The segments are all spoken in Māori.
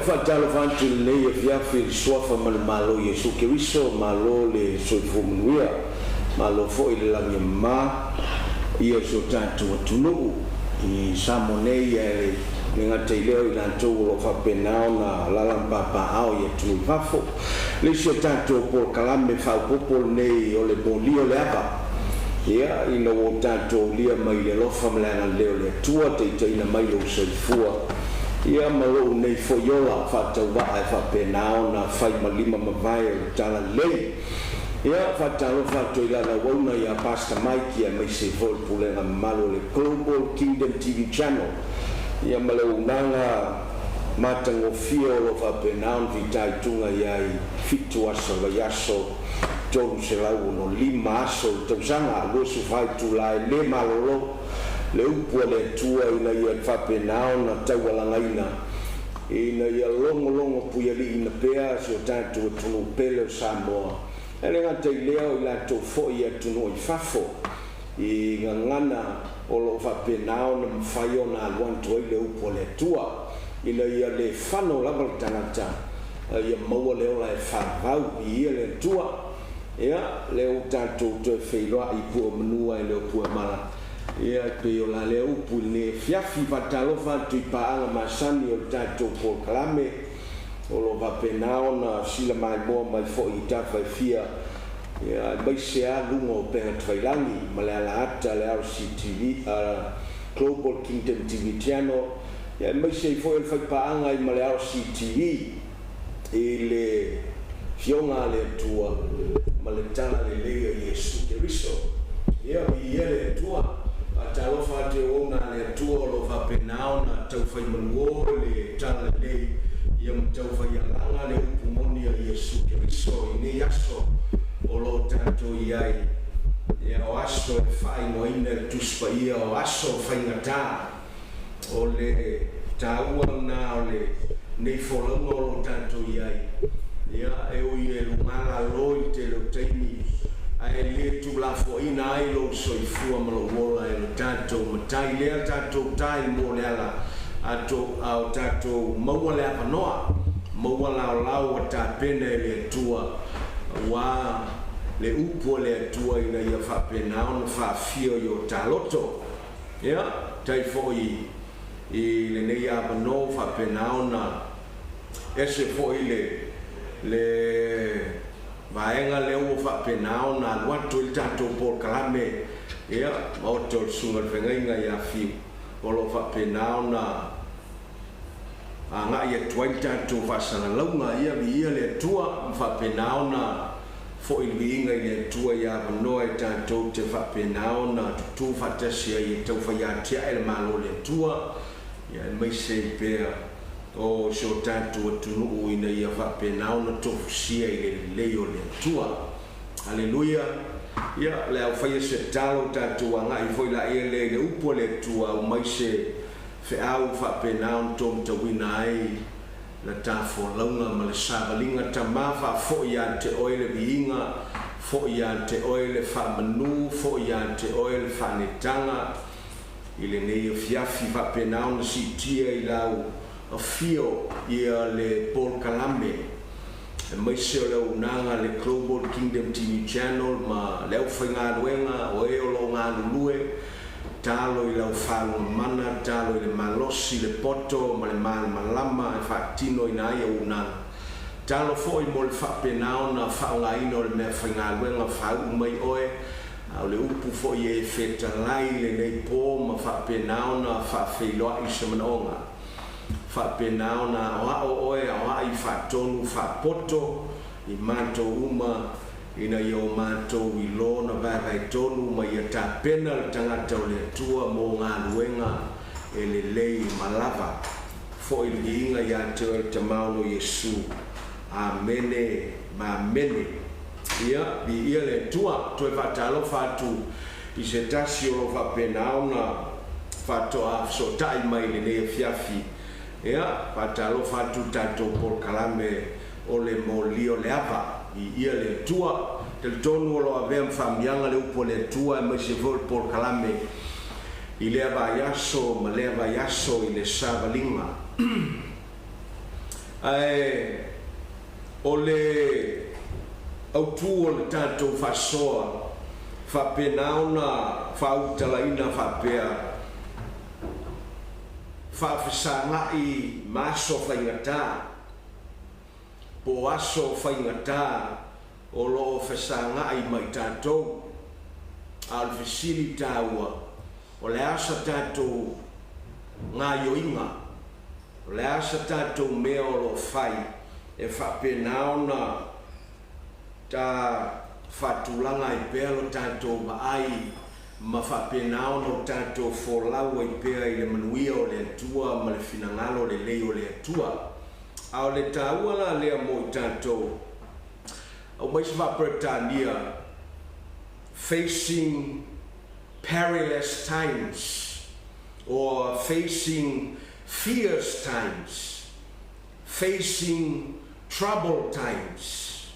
fatalo fantu le via fil sofa malo Yesu Keriso malo le soifumuia malo fo ile la ma ia so tanto tunu I samonei ele ninga teileo ina tolo fa penao na lala papa ao ye tu fafo le so tanto por kalame fa popol nei ole MOLI ole AVA ia ina wo tanto lia mai le lofa mlana leo le tua te ina mai lo soifua ia malo nei fo yola fa tawa ai fa penao na fai malima mavai tala lei ia fa talo fa toila na wona ia Pastor Mike ia mai se vol pule na malo le Global Kingdom TV channel ia malo nanga matango fio lo fa penao vitai tunga ia fitu aso la yaso tolu se la uno lima aso tonsanga lo su fai tu la le malo le upu le tua ina ia fa penao na tawala ina ina ia longo puyali ina pea so tanto tunu pele Samoa ele ngata leo ila to fo ia tunu I fafo I ngana o lo fa penao na mfayo na alwanto ile upu le tua ina ia le fano la baltanata ia maua leo la fa vau ia le tua ia le tanto to feilo I pu menua ile pu mala ia pe o la le upu ne fiafi vatalo fa tu pa masani o tanto por clame o lo va penao na sila mai mo mai fo I tafa fia ia mai se a lungo pe trailangi malala ata le RCTV Global Kingdom TV channel ia mai se fo el fa pa anga I male RCTV ile fionga le tua maletana le le Yesu Keriso ia le tua atalo fa te ona le tua lo va penao na tau fa mango le tala le ia mtau fa ia langa le pumoni ya Yesu Keriso ini yaso o lo tanto iai ia o aso fai no ina tu spa ia o aso fai ngata o le taua na o le nei folongo lo tanto iai ia e o ia lumala lo te lo taimi ai le tu la fo ina ai lo soifua malo wola e lo tanto matai le tanto tai mo le ala ato au tato maua le apanoa maua lau ta pena le tua wa le upo le tua ina ia fa pena on fa fio yo taloto ia tai foi I le nei apano fa pena ona ese foi le vaenga le o fa pena ona watu il tato por kalame ia auto sunga venga ia fi olo fa pena ona anga ia tuaita tu fasana launga ia ia le tua fa penao na fo ilvinga ia tua ia no eta to te fa penao na tu fa tesia ia tu fa ia tia el malo le tua ia mai se pe o so tanto tu no ina ia fa penao na to sia ile leo le tua haleluya ia le fa ia se talo tanto anga I foi la ia le upo le tua mai se fe au fa penao tom te winai la tafo launga ma le savalinga tama fa fo ia te oile biinga fo ia te oile fa manu fo ia te oile fa netanga ile nei fiafi fa penao na si tia I lau a fio ia le Paul Kalame e mai se o le unanga le Global Kingdom TV channel ma leo fa ngā luenga o e o lo ngā lulue talo I lau whanua mana, talo I le malosi, le poto, ma le malama, e whaatino I na ia unanga. Talo fo I mo le whapenao na whaunga ino le mea whainga luenga whau mai oe, au le upu fo I e wheta lai le nei pō ma whapenao na whawhiloa I se manonga. Whapenao na o oe, o ai whatonu, whapoto, I manto uma, ina yo mato I lona vai tonu ma ia ta pena le tangata o le tua mo ngā luenga e le lei malava fo I inga ia te o te mauno Yesu amene ma mene ia bi ia le tua to e fatalo fatu I se tasi o fa pena ona fato a so tai mai le nei fiafi ia fatalo fatu tato por kalame o le MOLI o le AVA I ia le tua te tonu lo avem famianga le upo le tua me se vol por kalame I le ava yaso ma le ava yaso I le savalinga ole autu o le tatou fasoa fapenaona fautalaina fapea faafesagai maso faigata po aso faigata o loo fesagai mai tatou a o le fesili taua o le asa tatou gaioiga o le asa tatou mea o loo fai e faapenaona ta fatulaga e pea lo tatou vaai ma faapenaona o tatou folau ai pea i le manuia o le atua ma le finagalo lelei o le atua a o le tāua la lea mo i tatou au mai se faapretania facing perilous times or facing fierce times, facing troubled times,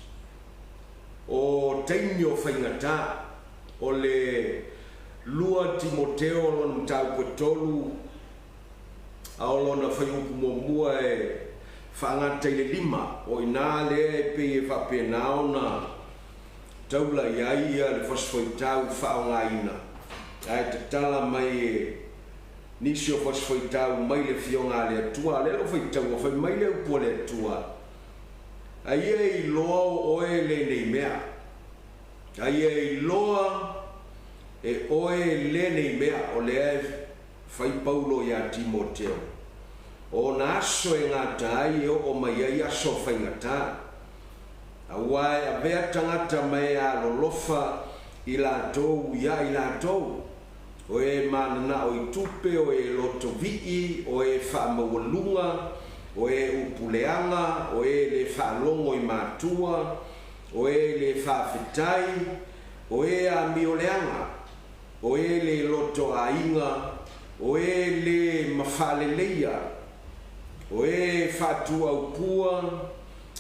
o taimio whaingata o le lua Timoteo lon tau petolu a o lona whaiuku mua e whangata i le lima o ina le e pe e whapenao na taula iaia le fosfoitau whaongaina ai te tala mai e nisi o fosfoitau mai le fionga le atua le lo whaitau o whai mai le upo le atua ai e loa oe le nei mea ai e loa e oe le nei mea o le e whai paulo ia Timoteo o na aso e ngā tai o mai ai aso whaingata awai a vea tangata mai a lolofa i lātou ia i lātou o e manana o i tupe o e loto vii o e whaamawalunga o e upuleanga o e le whaalongo i mātua o e le whaafetai o e a mioleanga o e le loto a inga o e le mawhaleleia o e whatua upua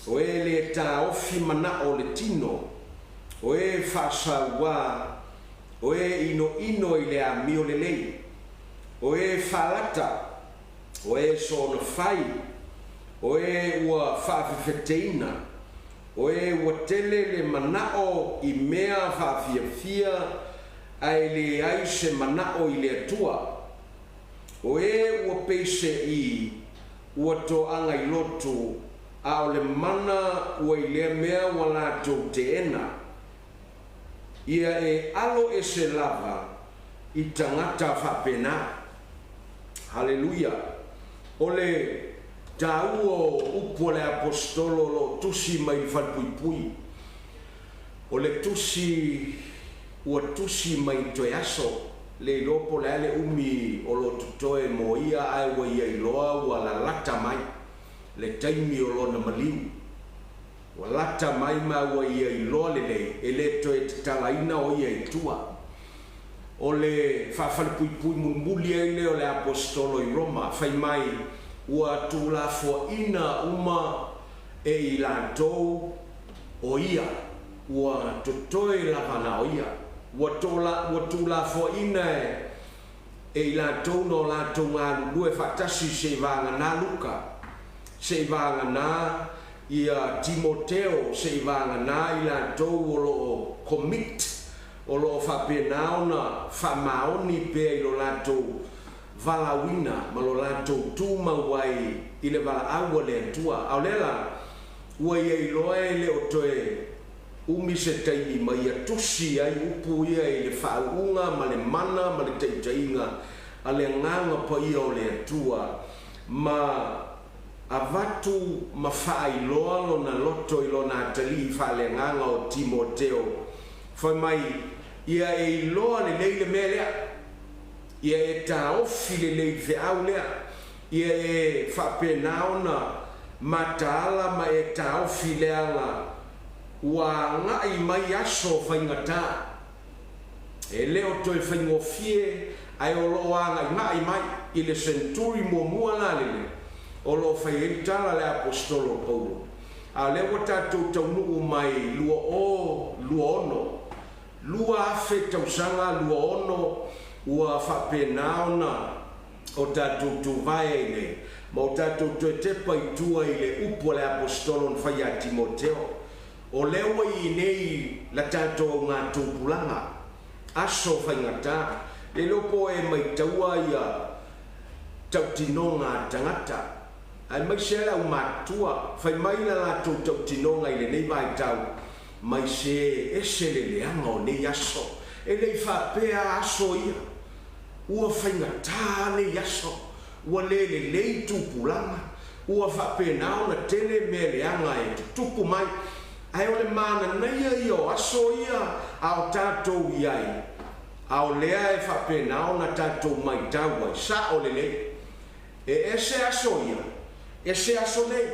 o e le taofi mana o le tino o e whaasaua o e ino i le amio lelei o e whalata o e sona whai o e ua whaafefeteina o e ua tele le manao i mea whaafiafia ai le aise manao i le atua o e ua peise i ua toanga i loto a o le mana ua i lea mea ua lātou te ena ia e alo e se lava i tangata whapena haleluia o le tau o upo le apostolo lo tusi mai whalpuipui o le tusi ua tusi mai toe aso le lopo le ale umi o lo tutoe mo ia ai wa ia iloa ua la lata mai le taimi o lona maliu ua lata mai ma ua ia iloa lelei e le toe te talaina o ia itua o le whawhalpuipui mulmuli ai le o le apostolo i Roma whai mai ua tulafoina uma e i lātou o ia ua totoe lavana o ia ua tulafoina e i lātou no lātou ngā lue whatasi se vāngana Luka se vāngana ia Timoteo se vāngana i lātou o lo commit o lo whapenaona whamaoni pēr i lo lātou valawina ma lo lātou tūma wai i le vala aua le atua au lela ua ia i loa e le o toe umi se taimi ma ia tusi ai upu ia i le whaunga ma le mana ma le teitainga a le nganga pa ia o le atua ma a vatu ma whai loa lo na loto i lo na tali wha le nganga o Timoteo whai mai ia e loa le leile mea lea ia e ta ofi le lei fe au lea ia e whapenaona mataala ma e ta ofi leanga ua ngai mai aso whaingata e leo toi whaingofie ai o loa ngai mai i le centuri mua la lele o lo whaientala le apostolo Paulo a leo tātou taunuu mai lua ono lua afe tausanga lua ono ua whapenaona o tātou tuvae ne mo tatou toe te paitua i le upu le apostolo na fai a Timoteo o lewa i nei la tatou ngā tūpulanga aso whaingata le lopo e mai taua ia tautinonga tangata ai mai sela o matua fai mai la tautinonga i le nei vai tau mai se ese le leanga o nei aso e le whapea aso ia ua whaingata nei aso ua le tūpulanga ua whapea nao na tele me leanga e tuku mai ai o le mana naia i o aso ia ao tātou iai ao lea e whapenao na tātou mai taua sa o le lei e ese aso ia ese aso nei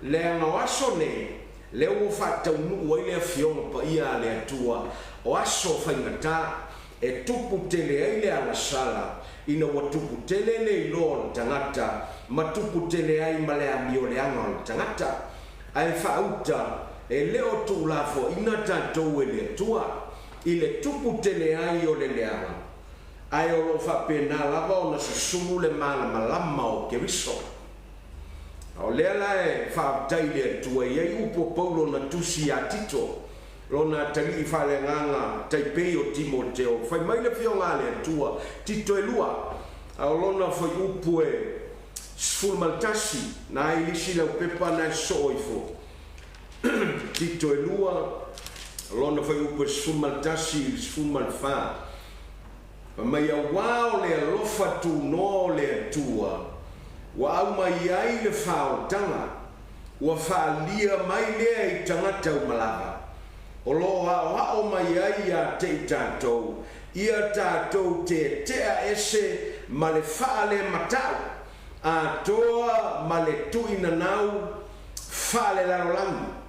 lea ngau aso nei le o whatau nuu ai lea fionga pa ia le atua o aso whaingata e tupu tele ai lea na sala ina wa tupu tele le ilo tangata ma tupu tele ai ma lea mio leanga o tangata ai whauta e leo tu la fo ina tātou e le tua i le tupu tele ai o le leanga ai o lo fa pena lava o na susulu le mana malama o ke riso o lea la e fa tai le tua i ai upo paulo na tusi a tito lo na tali i fa le nganga taipei o Timoteo fai mai le fionga le tua tito e lua o lo na fai upo e sful maltasi na i lisi le pepa na so ifo Tito e lua lona fai upo sfumal tasi sfumal fa mai a wao le alofa tu no le tua wa au mai ai le fao tanga wa fa lia mai le i tangata o malava o lo o mai ai a te tatou ia tatou te tea ese ma le fa le matau a toa ma le tuina nau fa le larolangi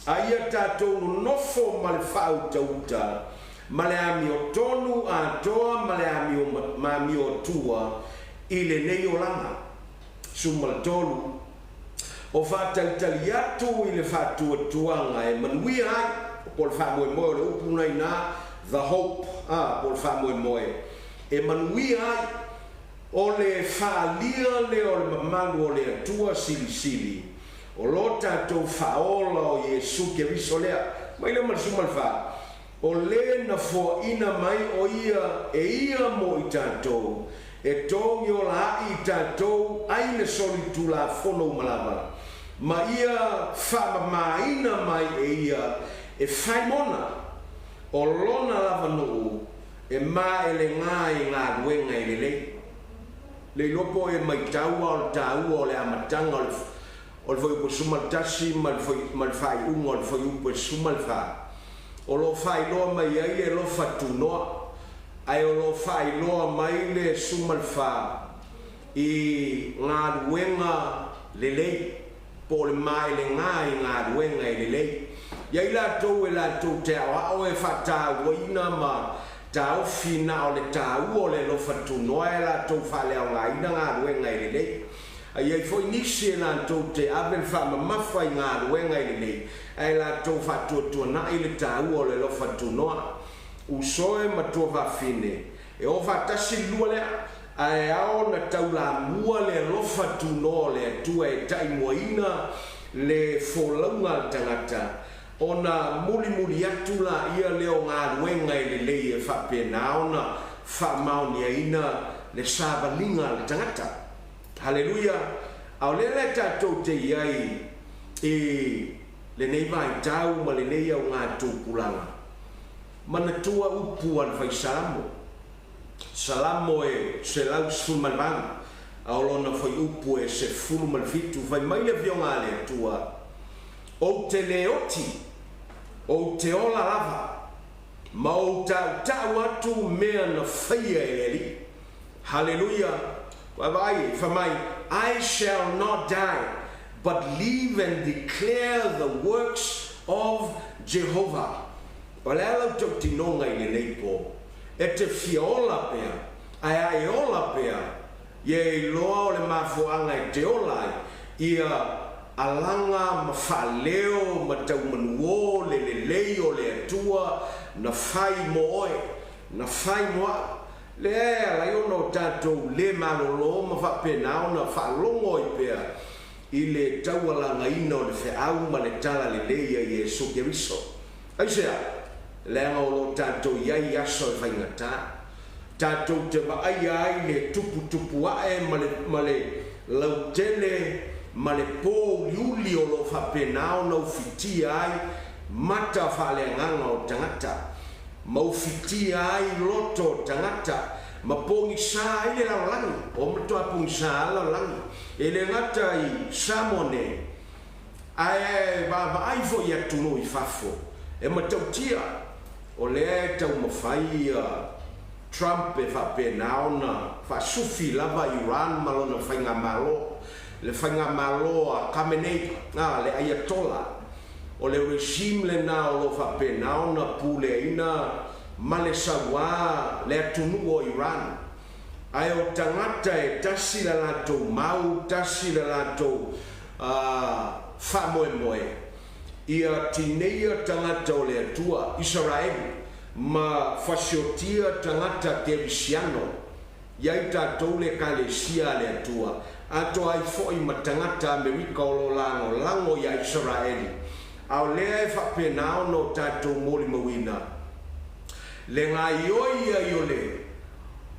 aia tātou nofo ma le whau tauta ma le ami o tonu a toa ma le ami o tua i le nei o langa suma le tolu o whātautali atu i le whātua tuanga e manui ai po le whamoe moe o le upuna i nā the hope po le whamoe moe e manui ai o le whaalia le o le mamalu o le atua sili sili o lo tātou whaola o Iesu ke riso lea mai le marasuma le wha o le na fo ina mai o ia e ia mo i tātou e tongi o la i tātou aina soli tu la fono malama ma ia whamamaina mai e ia e whaimona o lona lava nuu e ma e le ngā i ngā ruenga i le le lopo e mai taua o le tāua o le amatanga o le foi upo sumal tasi ma le fai unga o le foi upo sumal fa o lo fai loa mai ai le lo fatunoa ai o lo fai loa mai le sumal fa i ngā ruenga le lei po le mai le ngā i ngā ruenga i le lei iai la tau e la tau te ao e fata waina ma tau fina o le tau o le lo fatunoa e la tau fa le au ngā ina ngā ruenga i le lei ai ai foi nisi la tau te abel fa mafai ngā ruenga i le lei ai la tau fatu na i le tau o le lo fatunoa usoe matua va fine e o fatasi lua le ai ao na tau la mua le lo fatunoa le tua e tai moina le folaunga tangata ona muli atu la ia leo ngā ruenga i le lei e whapena ona whamaonia ina le sāvalinga le tangata Haleluia au le tātou te iai e le nei vai tau ma le nei au ngā tūpulanga mana tua upu al fai salamo e se lau sfulmalvanga au lona fai upu e se fulmalfitu fai mai le vionga le tua o te leoti o te ola lava ma o tau atu mea na whaia e li Haleluia I shall not die, but live and declare the works of Jehovah. Palela tok tinonga i nei po. E te fiola pea, ai ola pea. Ye loa o le mafuanga e te ola ia alanga ma faleo ma tau manuo le lei o le atua na fai moe, na fai moa. le la yo no tato le malolo ma fa pena ona fa longo I pea I le tauala ngaina o le wheau ma le tala le leia Iesu Keriso. Aisea, le ngolo tato iai aso e whaingata. Tato te waai ai le tupu ae ma le lautele ma le pō liuli o lo whapenao na ufiti ai mata whale nganga o tangata. Ma ufiti ai loto tangata. Ma pongi sa ai le laulangi. O matoa pongi sa laulangi. E le ngata I samone ai ai fo ia tunu I fafo e matautia o le tau mawhai Trump e whapena ona whasufi lava Iran malona whainga malo le whainga malo a Khamenei le Ayatollah o le regime le na o lo whapena ona pule ina male sawa le tunu o Iran ai o tangata e tasi la lato mau, tasi la lato whamoe ia tineia tangata o le atua Israel ma whasiotia tangata Kerisiano iai tātou le kalesia le atua ato ai foi ma tangata Amerika o lo lango ia Israel au lea e whapenao no tātou moli mawina le ngā ioia iole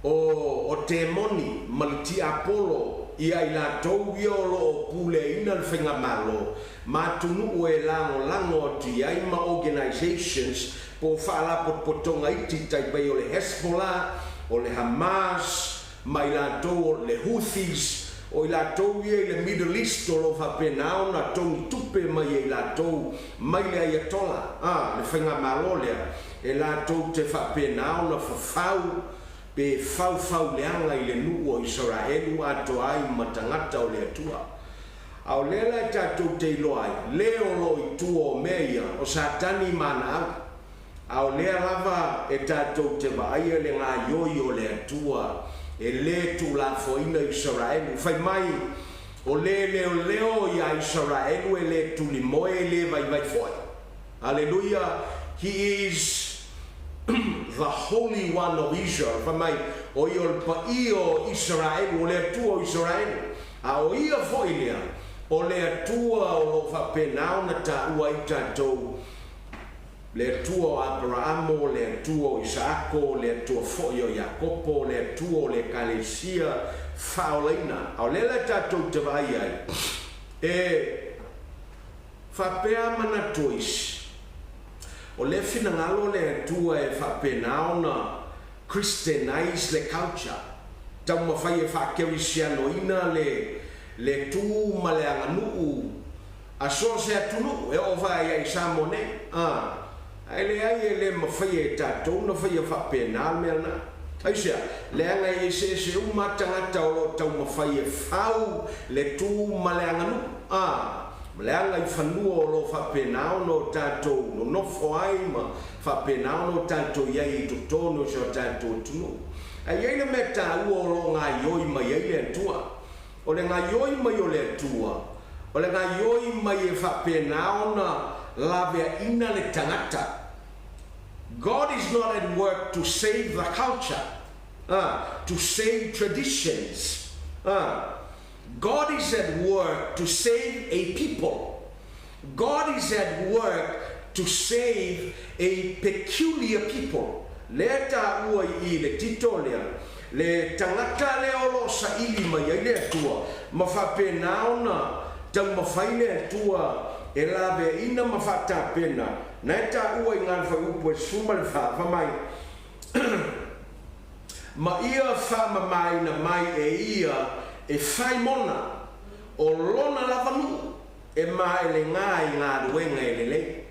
o temoni malti Apollo ia I latou ia o lo pule ina le whainga malo ma tunu o e lango ti ai ma organizations po whaala potonga iti taipai o le Hezbollah o le Hamas ma I latou o le Houthis o I latou ia I le Middle East o lo whapenao na tongi tupe mai I latou mai le Ayatollah le whainga malo lea e latou te whapenao na whawhau pe fau leanga I le nuu o Israelu ato ai matangata o le atua. Au lela e tātou te iloai, leo lo I tua o mea o satani mana au lea lava e tātou te vaia le ngā ioi o le atua e le tu la foina Israelu. Fai mai o leo I Israelu e le tu limoe le vai foi. Hallelujah, he is the Holy One of Israel. Famai o iol pa io Israel o le atua o Israel. A o ia foilea o le atua o lo whapenao na ta ua I tātou. Le atua o Abrahamo, le atua o Isaako, le atua foi o Iakopo, le atua o le Kalesia whaoleina. A o lela tātou te vai ai. E whapea mana tois. O le fina ngalo le atua e whapenao na Christianize le culture. Tau mawhai e whakerisiano ina le tū ma le anganuu. A so se atunu e o vai ai samone. Ai le ai e le mawhai e tātou na whai e whapenao mea na. Aisea, le anga e se umatangata o lo tau mawhai e whau le tū ma le anganuu. Mleanga I whanua o lo whapenao no tātou no nofo ai ma whapenao no tātou iai I tutono so tātou tunu. Ai eile me tā ua o lo ngā ioi mai eile atua. O le ngā ioi mai o le atua. O le ngā ioi mai e whapenao na lavea ina le tangata. God is not at work to save the culture, to save traditions. God is at work to save a people. God is at work to save a peculiar people. Le ta ua I le tito lea, le tangata le olo sa ili mai ai le atua, ma whapenao na tau mawhai le atua e lawe ina ma whata pena. Na e ta ua I ngā whaupu e suma le whamai. Ma ia whamamai na mai e ia e whai mona o lona lavanu e mai le ngā I ngā ruenga e le lei.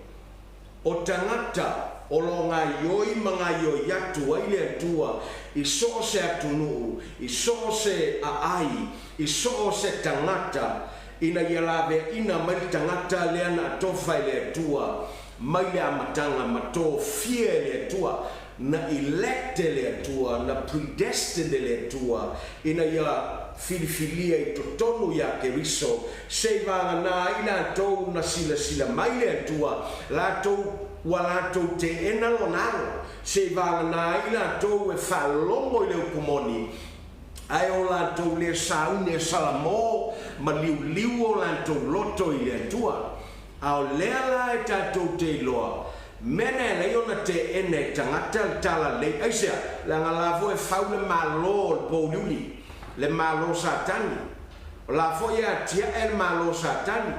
O tangata o lo ngā ioi mga ioi atu ai le atua I so se atunu, I so se ai, I so se tangata ina ia lawe ina mai tangata le ana tofa I le atua mai le amatanga mato fie le atua na electe le atua na predestined le atua ina ia filifilia I totonu ia Keriso se vanga na ina tou na sila mai le atua la tou wala to te ena lonaro se vala na ila to e falongo ile kumoni ai o la to le saune salamo ma liu o la to loto ile tua au lela e tatou te loa mene le ona te ene tangata tala le aisia la ngalavo e faule malo po liuli le malo satani la foia tia el malo satani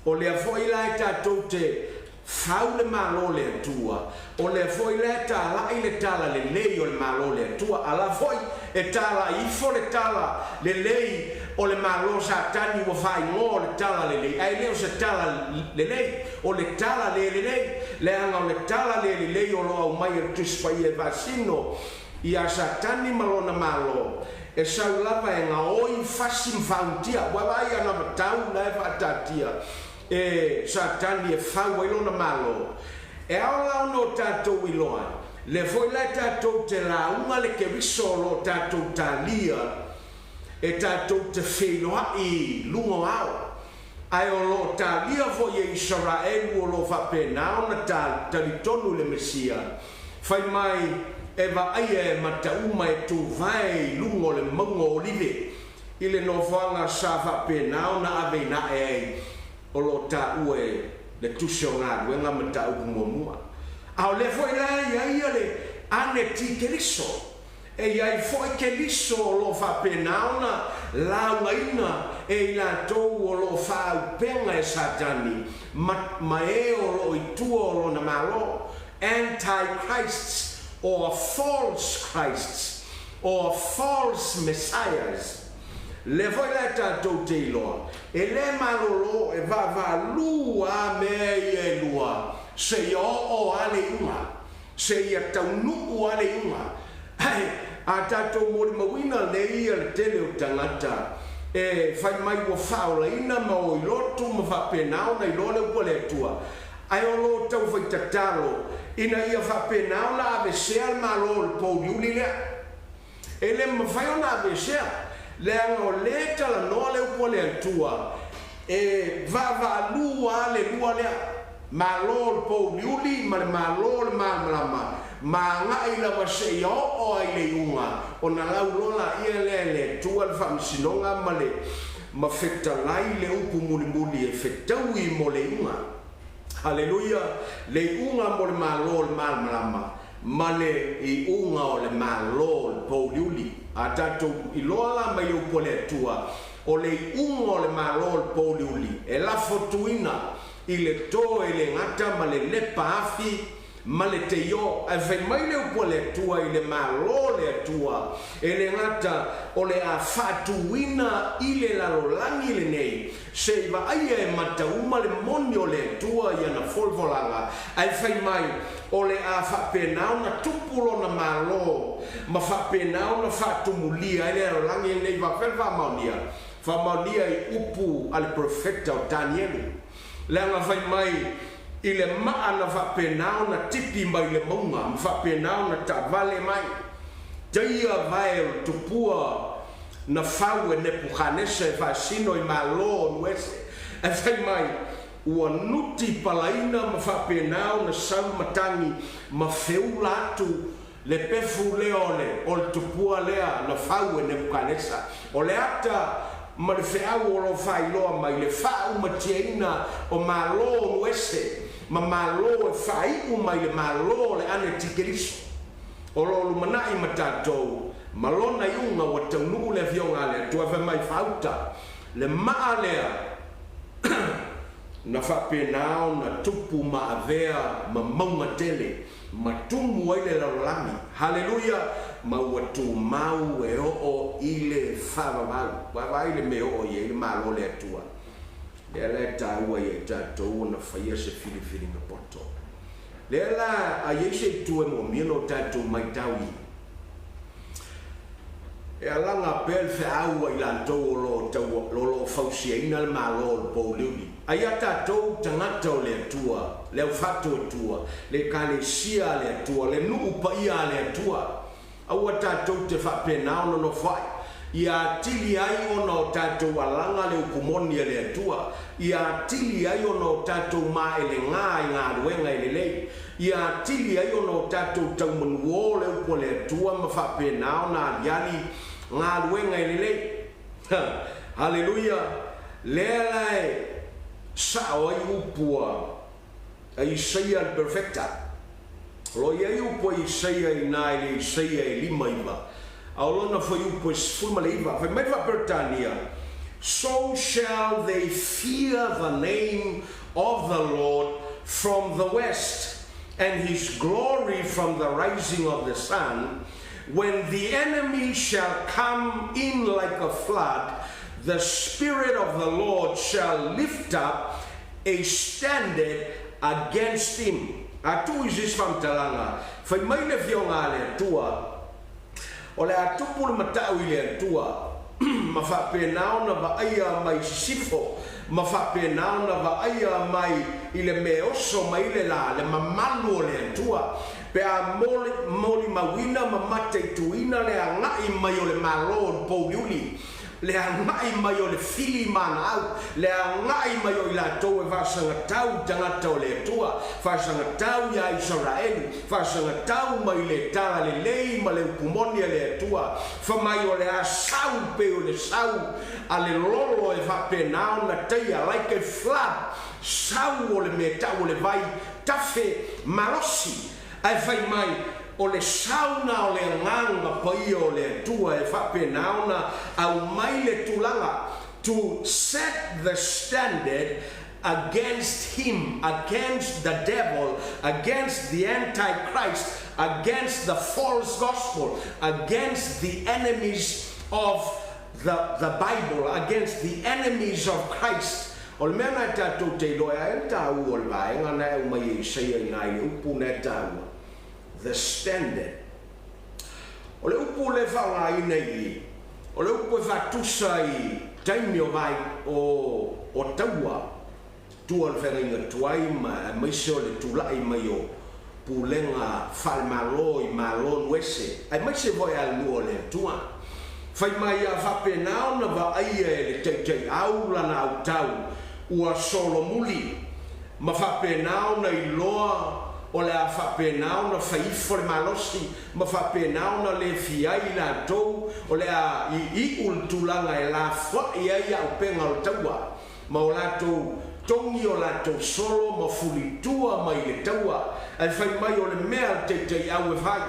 o le foi la e tatou te faule malo le tua o le foi le tala ile tala le lei o le malo le tua ala foi e tala I fo le tala le lei o le malo satani wo fai mo le tala le lei ai le o se tala le lei o le tala le lei le anga o le tala le lei o lo au mai e tuspai e vasino ia satani malona malo e saulava e nga oi fasim fauntia wa vai ana matau na e fatatia e satani e fau ilona malo e aula no tatou iloa le foi la tatou te la unga le ke visolo tatou talia e tatou te wheloa I lungo au ai o lo talia foi e Israel o lo whapena o na talitonu le Mesia fai mai e va ai e matauma e tu vai lungo le maungo olive ile no whanga sa whapena o na avena e o lo ta ue le tusiona wenga mata umomua au le foi la ia le ane ti keliso e ia foi keliso lo fa penauna la ngaina e la to lo fa penga e satani ma e o lo ituo lo na malo antichrists or false Christs or false messiahs le voi la tatou te iloa e le malolo e va lua me e lua se o ale uma se ia taunu ale uma ai a tatou mori mawina le ia le tele o tangata e fai mai wo faula ina ma o ilotu ma fa penau na ilole ko le tua ai o lo tau fai tatalo ina ia fa penau la ave se malol po diuli le ele ma fai ona ave se le o leta la no le ko le tua e va lua le malol po liuli malol ma nga ila wa se o ai le unga ona la ulola ia le tua le fam sinonga male ma feta lai le upu muli e fetaui mo le unga haleluya le unga mo le malol male I unga o le malol po liuli a tatou iloala mai o pole tua o le unga o le malol po liuli e la fotuina I le to e le ngata ma le lepa afi ma le te yo e fai mai le pole tua I le malol le tua e le ngata o le a fatuina I le lalolangi le nei se va ai e matauma le moni o le tua ia na folvolanga ai fai mai o le a whapenau na tupulo na malo ma whapenau na whatumulia ele aro langi nei whawhelwa maunia I upu al profeta o Danielu le anga whai mai I le maa na whapenau na tipi mai le maunga ma whapenau na tavale mai teia vai o tupua na whau e Nebuchadnezzar e whasino I malo nuese e whai mai ua nuti palaina ma whapenau na sau matangi ma feula atu le pefu leole o le tupua lea na whau e Nebuchadnezzar o le ata ma le wheau o lo whailoa mai le whau ma tiaina o malo nuese ma malo e whai mai le malo le ane tikeriso o lo lumanai ma tātou malona iunga wa taunu le vionga le tua mai fauta le maa lea na whapenao na tupu ma avea ma maunga tele ma tumu ai le lalolami haleluya ma watu mau e o ile whawa mau wawai le me o ye ile malo le tua le taua ye tatou na whaia se filifili na poto le la a ye se tue mo mino tatou mai taui e alanga pel fe aua I lantou lo fausia ina le malo po liuli ai tatou tangata o le tua le whatu tua le kalesia le tua le nuu paia le tua aua tatou te whapenao no whai ia tili ai ona o tātou alanga le ukumoni le atua, ia tili ai ona o tātou maelenga i ngā ruenga i lelei, ia tili ai ona o tātou taumanuo le upo le atua ma whapenao na aliali ngā ruenga i lelei. Hallelujah. Lea lai sao ai upua a Isaia le perfecta. Lo ia upua Isaia i nai le Isaia i lima iwa. Aulona foi upo sfuma le iwa. Fai mai va Britania. So shall they fear the name of the Lord from the west, and his glory from the rising of the sun. When the enemy shall come in like a flood, the Spirit of the Lord shall lift up a standard against him. Atu isis fam talanga. Fai mai le fionga le tua. O le atupu le matau i le tua. Ma whapenao na vaaya mai sifo. Ma whapenao na vaaya mai i le meoso mai le la. Le mamalu o le tua. Pe a moli mawina ma mate tuina le a ngai mai o le malo po liuli. Le a ngai mai o le fili mana au. Le a ngai mai o i la tau e vasanga tau tangata o le tua. Vasanga tau ia Israelu. Vasanga tau mai le tala le lei ma le upumoni le tua. Fa mai o le a sau pe o le sau. A le lolo e vapenao na teia like a flood. Sau o le me tau o le vai tafe marosi. Ai fai mai o le sauna o le nganga pai o le tua e whapenauna au mai le tulanga to set the standard against him, against the devil, against the antichrist, against the false gospel, against the enemies of the Bible, against the enemies of Christ. O le mea nai tātou te loa e tāu o le vaenga nai o mai e seia i nai upu nai tāua. The standard. O le upu le whaunga i nei. O le upu e whatusa i taimi o vai o taua. Tua le whenga inga tuai ma maise o le tulai mai o pulenga whale malo i malo nuese. Ai maise voi al nuo le tua. Whai mai a whapenao na wa aia e le teitei au lana au tau. Ua solo muli ma whapenao na i loa o le a whapenao na whaifo le malosi ma whapenao na le fiai la tou o le a i ultulanga e la wha i ai au penga o taua ma o la tou tongi o la tou solo ma fulitua mai le taua ai whai mai o le mea te au e vai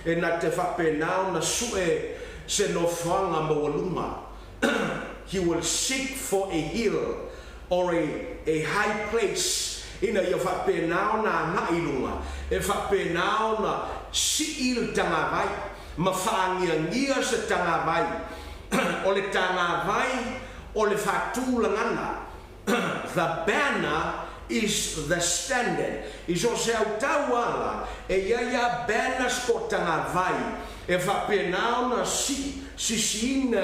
e na te whapenao na sue se no whanga ma waluma. He will seek for a hill or a high place ina ia whapenao na nailunga e whapenao na siil tanga vai ma whaangia se tanga vai o le tanga vai o le whatulangana. The banner is the standard. Iso se au tauala e ia banner sko tanga vai e whapenao na sisina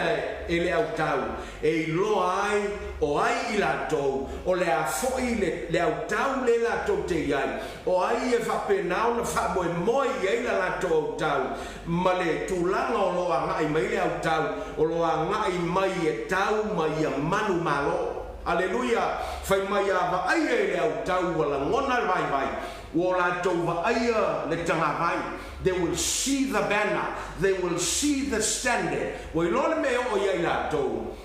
e le au tau e loa ai o ai i la tau o le a foi le au tau le la tau te iai o ai e whapenao na whamoe moi e la tau au tau ma le tūlanga o loa ngai mai le au tau o loa ngai mai e tau mai a manu malo. Aleluia. Whai mai a wa aia e le au tau wala ngona vai vai o la tau wa aia le tanga vai. They will see the banner. They will see the standard. Wai lole me o ia i la tau.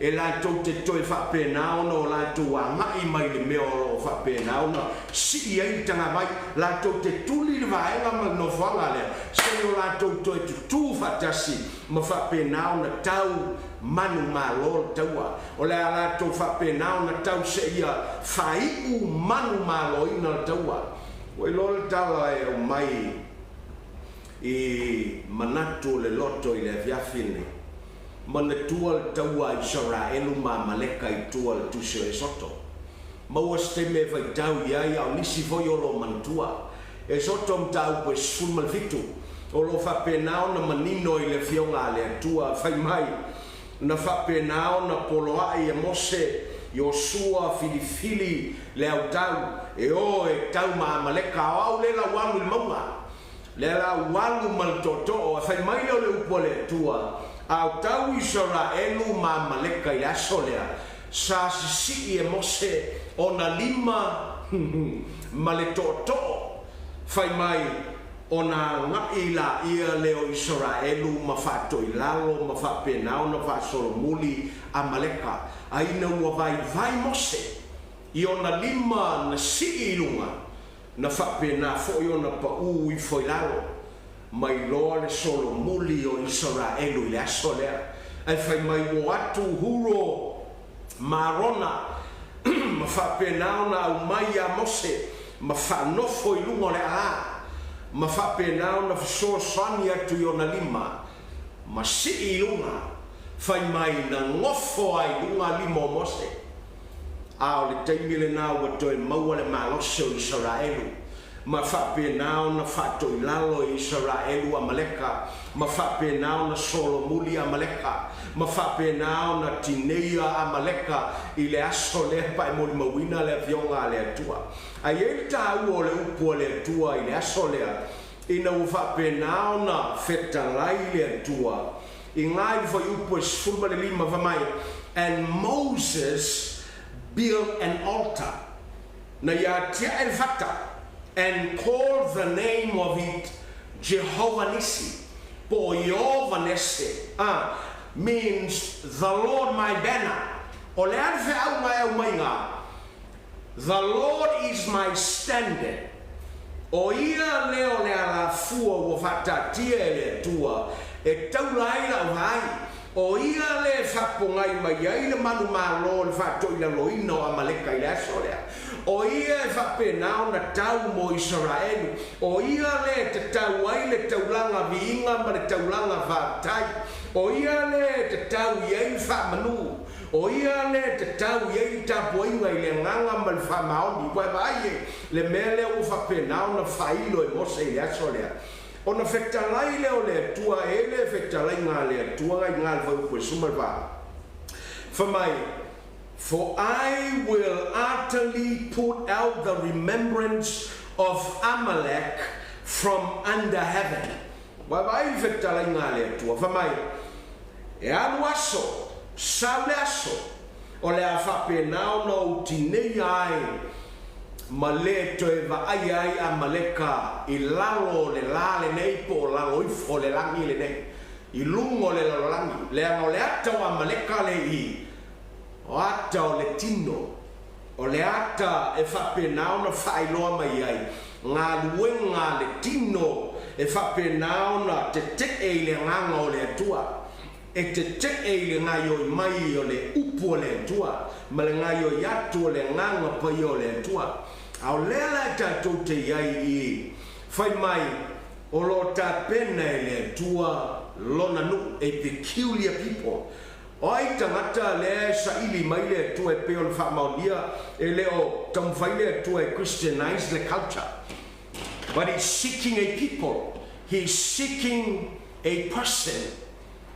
E la tau te toi whapenao na o la tau a ngai mai le mea o whapenao na si i tanga vai. La tau te tuli le vaenga ma no whanga lea. Se o la tau toi tu tū whatasi ma whapenao na tau manu malo taua. O le la tau whapenao na tau se ia whaiu manu malo ina taua. Wai lole tala e o mai i manatu le loto i le aviafine mana tua le taua Israelu ma maleka i tua le tusio e soto maua steme vai tau iai au nisi voi o lo mantua e soto mtau po sfulma le fitu o lo whapenao na manino i le fionga le atua whai mai na whapenao na poloai e Mose Yosua filifili le au tau e o e tau ma maleka au le la wanu i maunga le la walu mal toto o fai mai o le upole tua au tau Israelu ma maleka I aso lea sa sisi e mose ona lima ma le to'o fai mai ona ngai la ia leo Israelu ma whātoi lalo ma whapenao na whāsolomuli a maleka aina ua vai mose I ona lima na si ilunga na whapena foi ona pa ui foi lalo mai loa le solomuli o Israelu le aso lea ai fai mai o atu huro marona ma whapenao na au mai a mose ma whanofo ilunga le ala ma whapenao na whasosani atu I ona lima ma si ilunga fai mai na ngofo ai lunga lima o mose ao le taimi le nā ua toe maua le malose o Israelu ma whapenao na whatoi lalo I Israelu a maleka ma whapenao na solomuli a maleka ma whapenao na tineia a maleka I le aso le pa e moli mawina le avionga le atua ai e tā ua le upu le atua I le aso lea ina ua whapenao na whetalai le atua I ngai fa upu e sfulma le lima vamai and Moses built an altar na ya tia el fata and called the name of it Jehovah Nissi po Jehovah Nissi means the Lord my banner o le alfe au mai ngā the Lord is my standard o ia leo le ala fua o fata tia le tua e taulai la vai o ia le whapongai mai ai le manu malo le whatoi la loina o amaleka I le aso lea o ia e whapenao na tau mo Israelu o ia le te tau ai le taulanga viinga ma le taulanga whatai o ia le te tau iei whamanu o ia le te tau iei tapuinga I le nganga ma le whamaoni koe vai le mele o whapenao na whailo e mose I le aso lea ona whetalai leo le tua ele whetalai ngā le tua ngai ngā le vau koe sumarwa whamai for I will utterly put out the remembrance of Amalek from under heaven wai whetalai ngā le tua whamai e alu aso sau le aso o le a whapenao na utinei ai ma le toe vaai ai a maleka I lalo le la le nei po lalo ifo le langi le nei I lungo le lalo langi le anga o le ata o a maleka le I o ata o le tino o le ata e whapenao na whailoa mai ai ngā luenga le tino e whapenao na te te e le nganga o le atua e te te e le ngai o mai o le upu o le atua ma le ngai o yatu o le nganga pai o le atua au lela tātou te iai I whai mai o lo tā pena e le tua lona nu a peculiar people o ai tangata le sa ili mai le tua e peo le whamaulia e leo tamwhai le tua e Christianize the culture but he's seeking a people he's seeking a person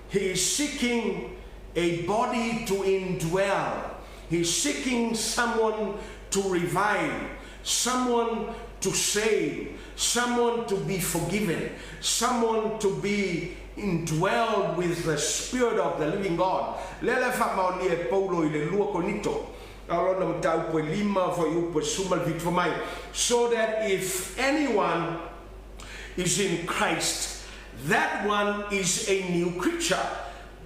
he's seeking a body to indwell he's seeking someone to revive someone to save, someone to be forgiven, someone to be indwelled with the Spirit of the living God. Lele whamaoni e paulo I le lua konito. Alona mtau po lima fo upo sumal vitfo mai. So that if anyone is in Christ, that one is a new creature.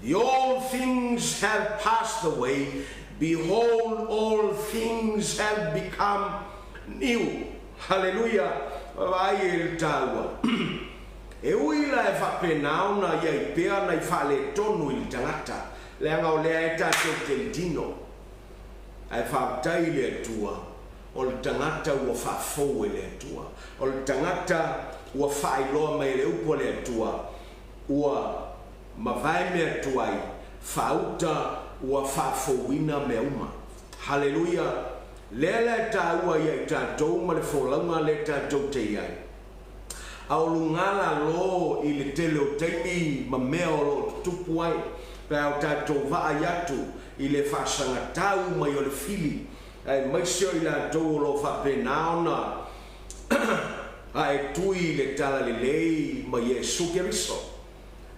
The old things have passed away. Behold, all things have become new. Hallelujah. Vai el taua. E uila e whapenao na iai pea na I whale tonu I tangata. Leanga o lea e tātou te dino. Ai whaptai le tua. O le tangata ua whafou e le tua. O le tangata ua whailoa mai le upo le tua. Ua mawai mea tuai. Whauta ua whafouina me uma. Hallelujah. Lele ta ua iai tātou ma le wholaunga le tātou te iai. Au lungala lo I le tele o teimi ma mea o lo tupu ai. Pe au tātou vaa iatu I le whasanga tau mai o le fili. Ai maisio I la tau lo whapenao na. Ai tui le tala le lei ma Yesu Keriso.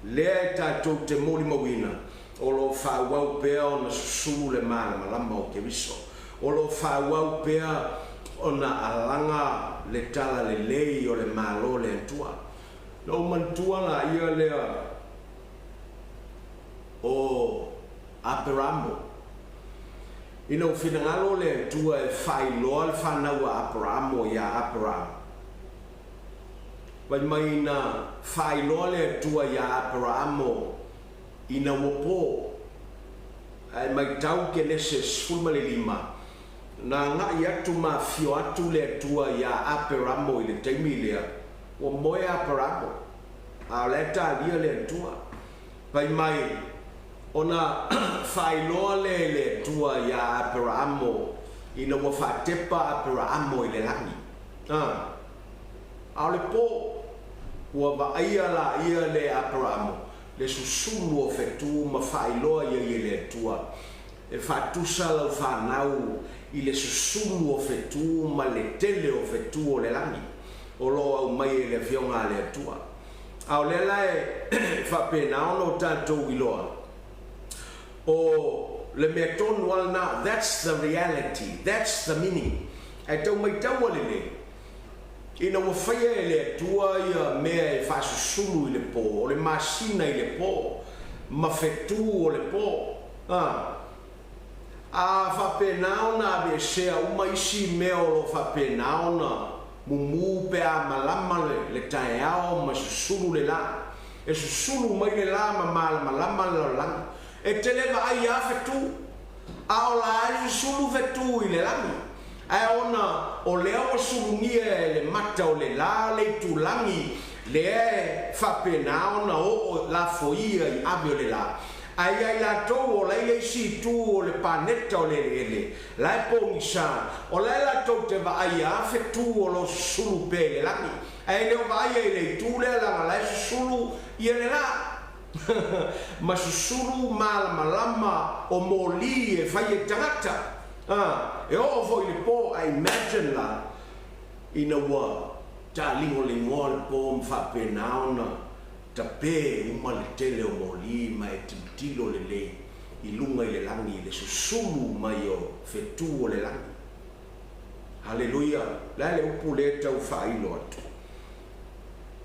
lea tātou te moli mawina o lo whāwau pēa o na susulu le mālama lama o Keriso o lo whāwau pēa o na alanga le tala le lei o le mālo le tua no mantua la ia lea o Aperamo ina o finangalo le tua e whailoa le whanau a Aperamo ia Aperamo vai mai na whailoa le tua ia Aperamo ina wopo ai mai tau ke nese sfulma le lima na nga ia tu ma fio atu le tua ia Aperamo i le taimi lea o moe Aperamo a le ta lia le tua vai mai ona whailoa le tua ia Aperamo ina wa whatepa Aperamo i le langi a le po ua vaia la ia le Aperamo le susulu o fetu ma whailoa ia le tua e whatusa lau whanau i le susulu o fetu ma le tele o fetu o le langi o lo au mai le fionga le tua au le lai whapena ono tātou iloa o le mea tonu al now that's the reality, that's the meaning ai tau mai tau ale le ina wa whaia le tua ia mea e whasusulu i le po o le masina i le po ma fetu o le po a whapenao na be sea uma isi mea o lo whapenao na mumu pe a malama le tae ao ma susulu le la e susulu mai le la ma malama le lang e te lewa ai a fetu a o la ai susulu fetu i le langi ai ona o lea o sulungia le mata o le la le tulangi le e whapenao na o la foia i ave o le la ai la tau o lai si tu o le paneta o le ele lai pongisa o lai la tau te va ai a fetu o lo sulu pe le langi ai le va ai le tu le la lai sulu i le la ma sulu malama o moli e fai e tangata e o foi le po I imagine la ina wa ta lingo le po mfa penao na tape uma le tele o moli ma e tilo le i lunga i le langi le susulu mai o fetu o le langi haleluia la le upu le tau whailo atu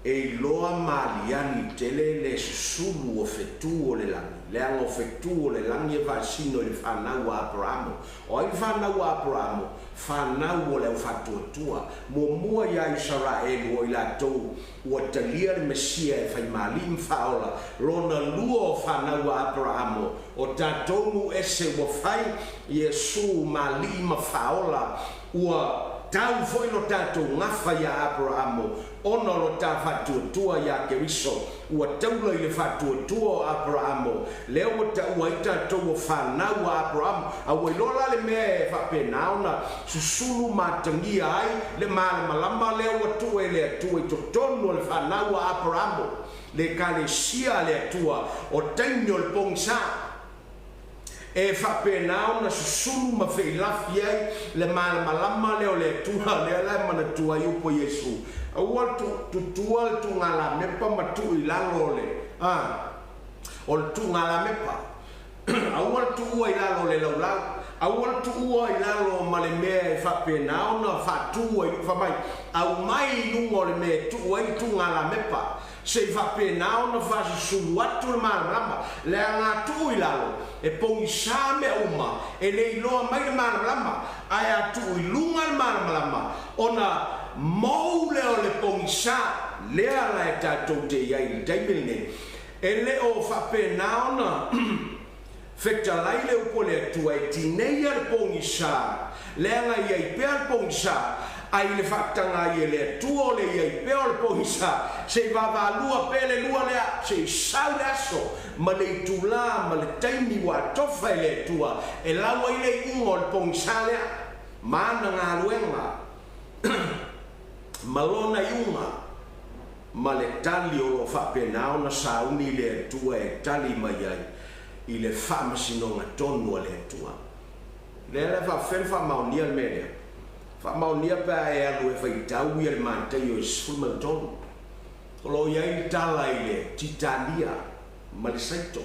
e loa maliani tele le susulu o fetu o le langi le anga o fetu o le langi e vasino le whanau a Aperamo o ai whanau a Aperamo whanau o le whatuatua mua ia Israel o i la tau ua talia le Mesia e whai mali mwhaola rona lua o whanau a Aperamo o tatonu ese ua whai Iesu mali mwhaola ua tau foi no tatou ngafa ia Aperamo ona lo ta fatuatua ia Keriso ua taula i le fatuatua o Aperamo le ua ua i tatou o whanau a Aperamo au i lola le mea e whapenao na susulu matangia ai le malama le ua tua e le atua i totonu o le whanau a Aperamo le kalesia le atua o taini o le pongsa e whapenao na susulu ma wheilafi ai le malama leo le tua le ala mana tua i upo Iesu awal tutua le tu ngala mepa ma tu i lalo le o le tu ngala mepa awal tua i lalo le laulau awal tua i lalo ma le mea e whapenao na whatua i whamai au mai lungo le mea tua i tu ngala mepa se whapenao na whasusulu atu le malama le anga tu i lalo e pongisa me uma e le iloa mai le malama ai atu i lunga le malama ona mou leo le pongisa lea la e tatou te iai le taimene e le o whapenao na whetalai le upo le atua e tineia le pongisa lea ngai iai pea le pongisa ai le whaktanga i le atua o le iai pea le pongisa se wavalua pe le lua lea se sau le aso ma le tula ma le taimi wa tofa i le atua e laua i le ingo le pongisa lea mana ngā luenga malona iunga ma le tali o lo whapenao na sauni le atua e tali mai ai i le whamasinonga tonu o le atua le le whawhenwha maunia le mele whamaunia pa e alu e whaitau i le mātai o e sfulman tonu lo ia tala ile titania malisaito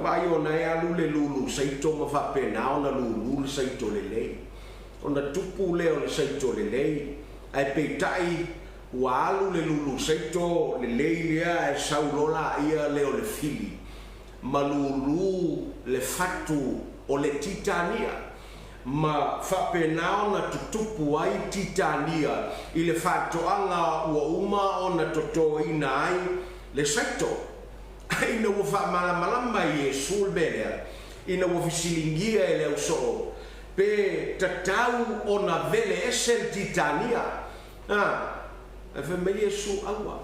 vai ona ia lulu saito ma fa pena ona lulu saito lele ona tupu leo le saito lele ai peitai wa alu le lulu saito lele ia e saulola ia leo le fili malulu le fatu o le titania ma fa pena ona tutupu ai titania i le fatoanga ua uma ona toto ina ai le saito ina ua whamamalama i e sulbelea ina ua fisilingia e leo so pe tatau ona vele esen titania e whemei e su aua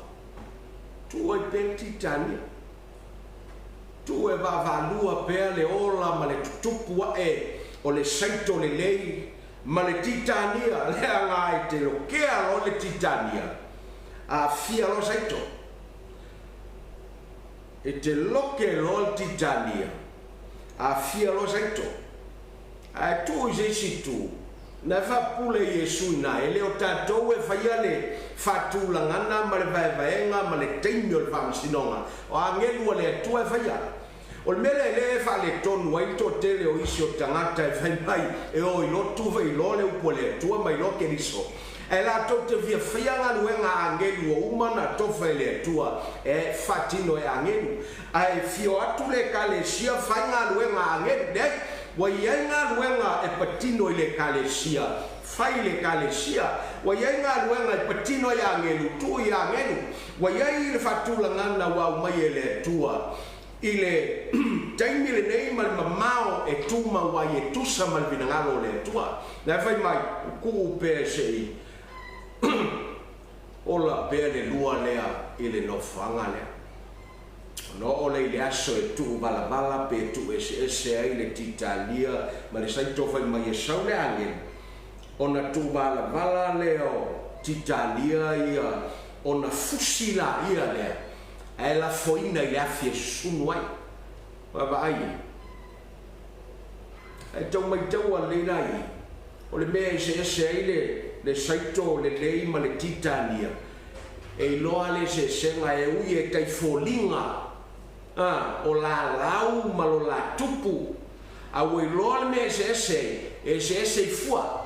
tu ai pe titania tu e wavalua pea le ola ma le tutupu e o le saito le lei ma le titania le anga e te lokea lo le titania a fia lo saito e te loke lo le titania a fia lo saito a tu i si tu na fa pule Yesu na ele o tatou e faia le fatu langana ma le vaenga ma le teimio le famsinonga o angelu le tu e faia o le mele le fa le tonu ai to tele o isi o tangata e fai mai e o i lotu vai lo le upo le tua mai lo ke riso e la to te via fianga luenga angelu o umana to fai le tua e fatino e angelu ai fio atu le kalesia fainga luenga angelu de wa yenga luenga e patino le kalesia fai le kalesia wa yenga luenga e patino e angelu tu i angelu wa yai le fatula ngana wa mai le tua ile taimi le nei mal mamao e tuma wa e tusa mal vinangalo le tua na fai mai ku pe sei ola pe le lua lea ile no fanga lea no ole ile aso e tu bala bala pe tu ese ai le titalia ma le sai to fai mai e saule angel ona tu bala bala leo titalia ia ona fusila ia lea e la foina i afie sunu ai wa vai e tau mai tau a le nai o le mea ese le saito le lei ma le titania e loa le senga e ui e kai folinga o la lau ma lo la tupu a ui loa le mea ese i fua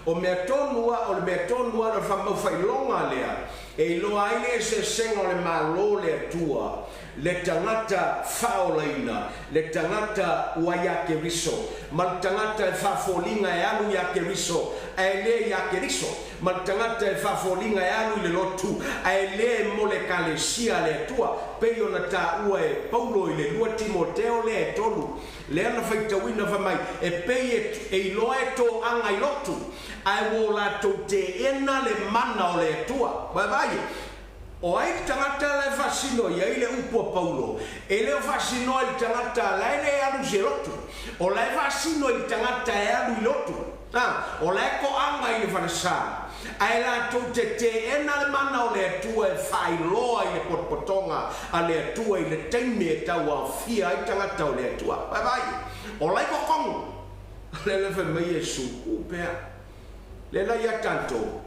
o mea tonua o le mea tonua na whamau whailonga lea e loa aile se senga o le malo le tua le tangata faolaina le tangata waiake riso ma tangata e fafolinga e anu yake riso e le yake riso ma tangata e fafolinga e anu le lotu e le mole kalesia le tua peio na ta ua e Paulo i le lua Timoteo le e tolu le ana faitawina famai e pei e iloa e to anga i lotu ai wo la to te ena le mana o le tua vai o ai tangata le fasino ia ile upo Paulo e le fasino il tangata la ile alu zerotu o la fasino il tangata e alu lotu o la ko anga ile fanasa ai la to te ena le mana o le tua e fai loa ile potpotonga a le tua ile teime tawa fia ai tangata o le tua vai o la ko kong le fe me Yesu upea le la ia tanto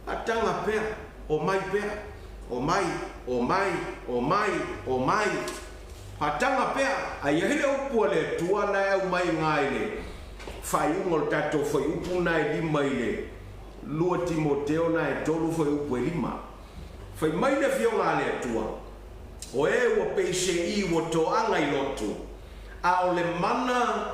atanga pea o mai pea o mai o mai o mai o mai atanga pea ai hele upu le tua na e mai ngaile fai ungol tato foi upu na e lima ile lua Timoteo na e tolu foi upu e lima fai mai le fionga le tua o e o peise i o to anga i lotu a o le mana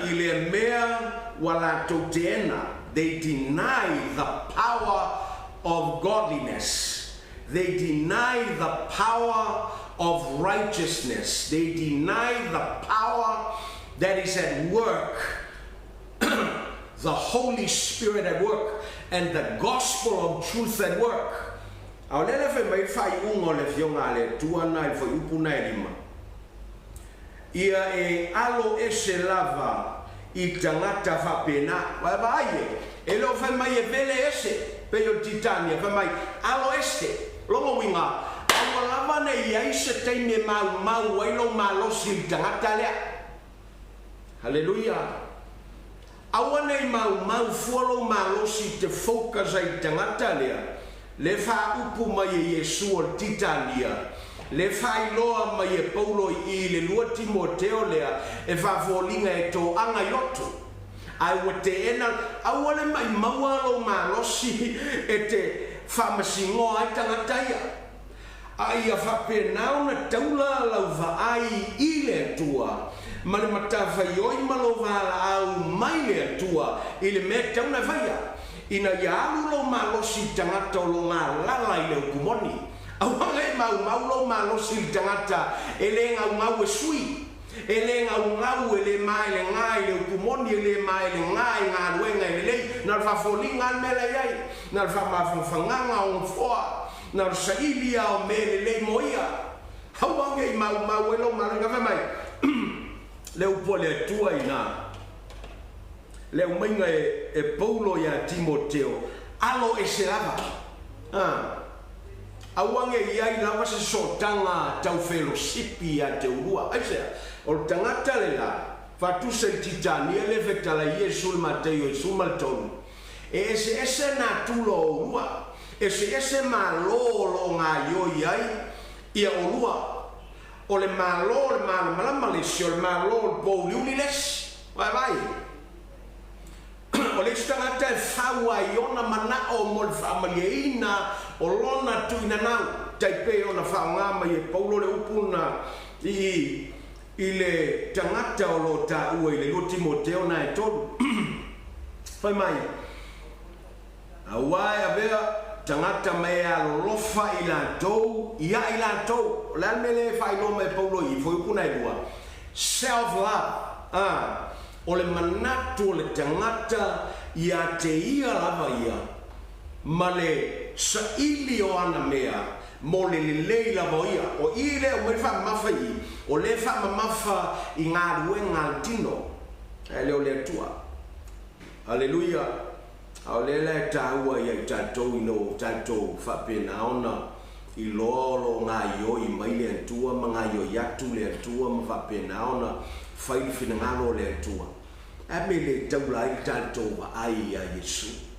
i le mea wala to tena. They deny the power of godliness. They deny the power of righteousness. They deny the power that is at work, the Holy Spirit at work, and the gospel of truth at work. Ia e alo ese lava I tangata whapena vai e lo fai mai e vele ese pe o titania fai mai alo este longo winga alo lava nei ai se teine mau ai lo malo si tangata lea haleluia awa nei mau fuolo malo si te focus ai tangata lea le fa upu mai Yesu o titania le fa iloa mai Paulo I le lua Timoteo lea e fa volinga e to anga yotu ai wate ena awale mai mawalo malosi e te fa masingo ai tangataia ai a fa penau na taula lauva ai ile tua male matafa yoi malova au mai le tua ile meta una vaia ina yalu lo malosi tangata lo ngala ile kumoni awale mau lo malosi tangata ele ngau sui ele ngau ele mai le ngai le kumoni ele mai le ngai nga wenga ele na fa folinga mele yai na fa mafanga on foa na sailia o mele le moia hawange mau elo malanga mai le upole tua ina le umenga e Paulo ya Timoteo alo eselava awange ia lava se sotanga tau fellowship ya te urua aisea o tangata lela fatu se titani ele fetala Yesu Mateo Yesu Malton ese na tulo urua ese malolo ngayo yai ia urua o le malo le malama le sio le malo po liuliles vai o le stangata fawa iona mana o mol familieina o lona tuina nau taipe ona faunga mai Paulo le upuna I ile tangata o lo ta ua ile lo Timoteo na e todo fai mai awai avea tangata mea lofa ila tou la mele fai no me Paulo I foi kuna idua self love o le manatu o le tangata ia te ia lava ia male sa ili o ana mea mo le leila voia o ile o me fa mafa I o le fa mafa I ngā ruenga tino ele o le tua haleluya au le le taua ia tatou ino tatou fa pena ona I lolo ngā yo I mai le tua mga yo yatu le tua ma fa pena ona fai fina ngalo le tua a me le taula I tatou ai a Yesu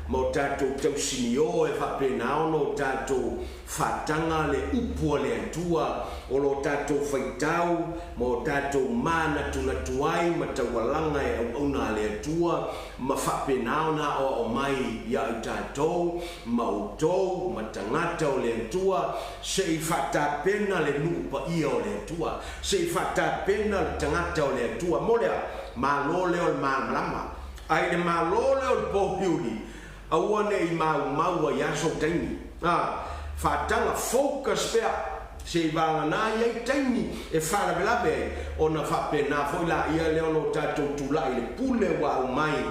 mo tatou tau sinio e fa pena ona o tatou fatanga le upu le tua o lo tatou faitau mo tatou mana tuna tuai ma tawalanga e ona le tua ma fa pena ona o mai ya tatou ma utou ma tangata o le tua se fata pena le nupa ia o le tua se fata pena le tangata o le tua mo le malole o malama ai le malole o pohiuli awane I mau ya so taini fatanga focus pea se vanga na ia taini e fara belabe ona fa pena foi la ia le ono tatou tula ile pule wa mai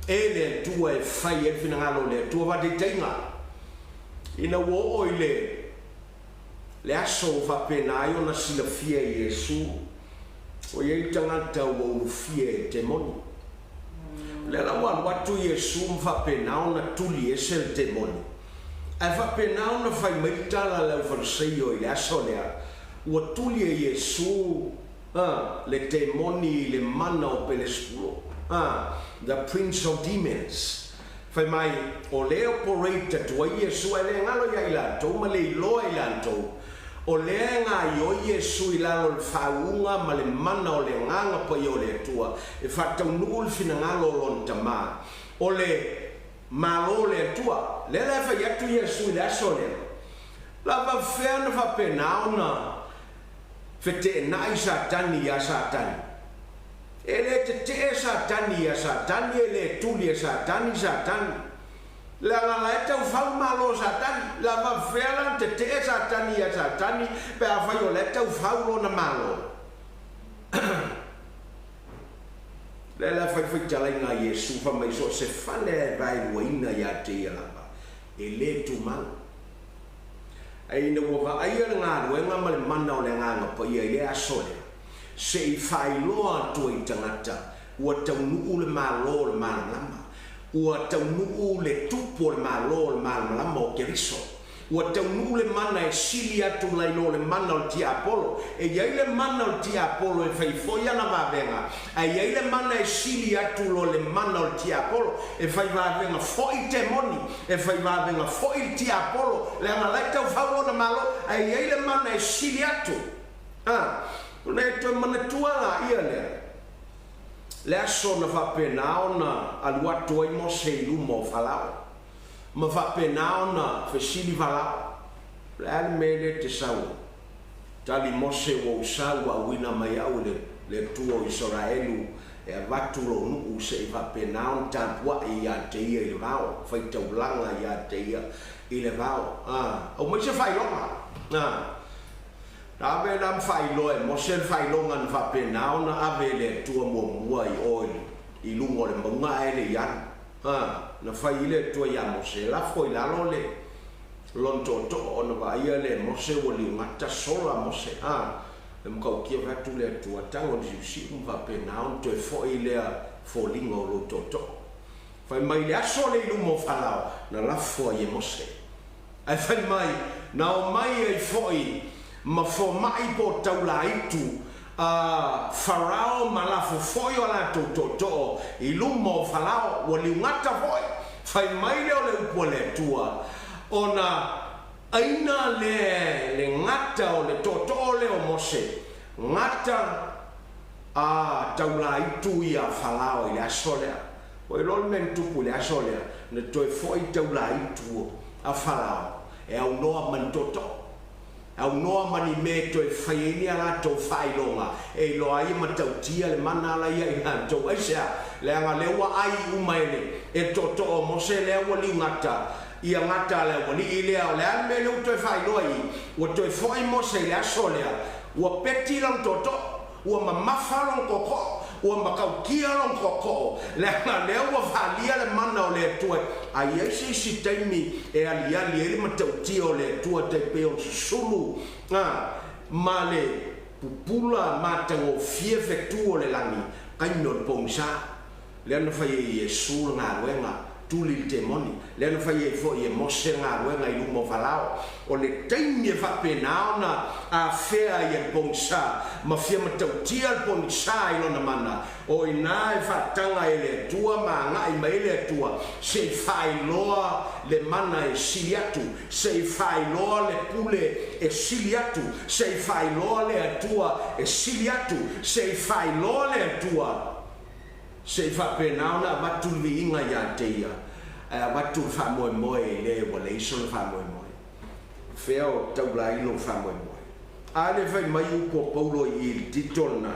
ele tua e fai e fina ngalo le tua va de tainga ina wo oile le aso fa pena io na sila fia Yesu o ye tangata wo fia te moni le la wan watu Yesu mfa pena ona tuli ese demoni ai fa pena ona fai mai tala le farseio ile asolea o tuli Yesu le demoni le mana o pelespulo the prince of demons fai mai o le operator to Yesu ele ngalo ya ila to male lo ila to o le nga yo Yesu ila lo faunga male mana o le nganga po yo le tua e fatta un ul fina ngalo lontama o le malo le tua le la fa ya tu Yesu ila sole la va fer fa pena ona fete na satani ya satani ele te satani ya satani ele tu le satani la tau fau malo satani la va fela te satani ya satani pe a fai le tau fau lo na malo la fai tala nga Yesu fa mai so se fale vai waina ya te la ba ele tu mal ai no va ai nga wenga mal mana o le nga pa ia ile asole se fai lo tu itangata o tau nu le malo le malama ua taunuu le tupu o le malo o le malama o keriso ua taunu le mana e sili atu laino le mana o tia apolo e iai le mana o tia apolo e faifoi ana vavenga a iai le mana e sili atu lo le mana o tia apolo e fai vavenga foi te moni e fai vavenga foi tia apolo le ana lai tau fau ona malo a iai le mana e sili atu una e toi mana tuanga ia le aso na whapena ona alu atu ai mo se ilu mo falao ma whapena ona whesili falao le ale mele te sau tali mo se wo sau a wina mai au le tuo Israelu e avatu lo nuu se i whapena on tampua i a te ia i le vao whai taulanga i a te ia i le vao au mai se whai longa Ave nam failo e mo se failo ngan fa pena ona ave le tua mo i oil I lungo le monga e le yan na fai le tua ya mo se la foi la lo le lon to ona va ia le mo se wo li ngata sola mo se le mo ki va tu le tua tango di si un va pena on to foi le fo lingo lo to fai mai le aso le lungo falao na la foi mo se ai fai mai na o mai e foi ma fo mai po taula itu farao malafo foi ala to I lumo falao wali ngata foi fai mai le ole upole tua ona aina le ngata o le to le o mose ngata taula itu ia falao ile asolea o lo men tu pule asolea ne to foi taula itu a falao e au no man toto au noa mani me to e whaieni ala tau whailonga e lo ai matautia le mana ala ia I han tau aisea le anga lewa ai umaene e toto o mose lewa li ngata ia ngata lewa li ilea o le ane me leu to e whailoi ua to e whai mose le asolea ua peti lang toto ua mamawhalong koko ua makaukia long koko le anga lewa whalia le mana o le tue ai eisi si taimi e ali ele matautia o le tua te peo sulu ma le pupula matango fie fetu o le langi kaino le pomsa le ana fai e Yesu ngā ruenga tuli te moni le ana fai e fo e mose ngā ruenga I lumo falao o le taimi e whapena ona a fea I pomsa ma fia matautia le pomsa I lona mana o ina e whatanga e le tua ma ngai mai le tua se whailoa le mana e siliatu se whailoa le pule e siliatu se whailoa le atua e siliatu se whailoa le atua se whapena ona matulvi inga ia te ia matul whamoe moe le wale iso le whamoe moe wheo taula ilo whamoe moe ale whai mai upo paulo I titona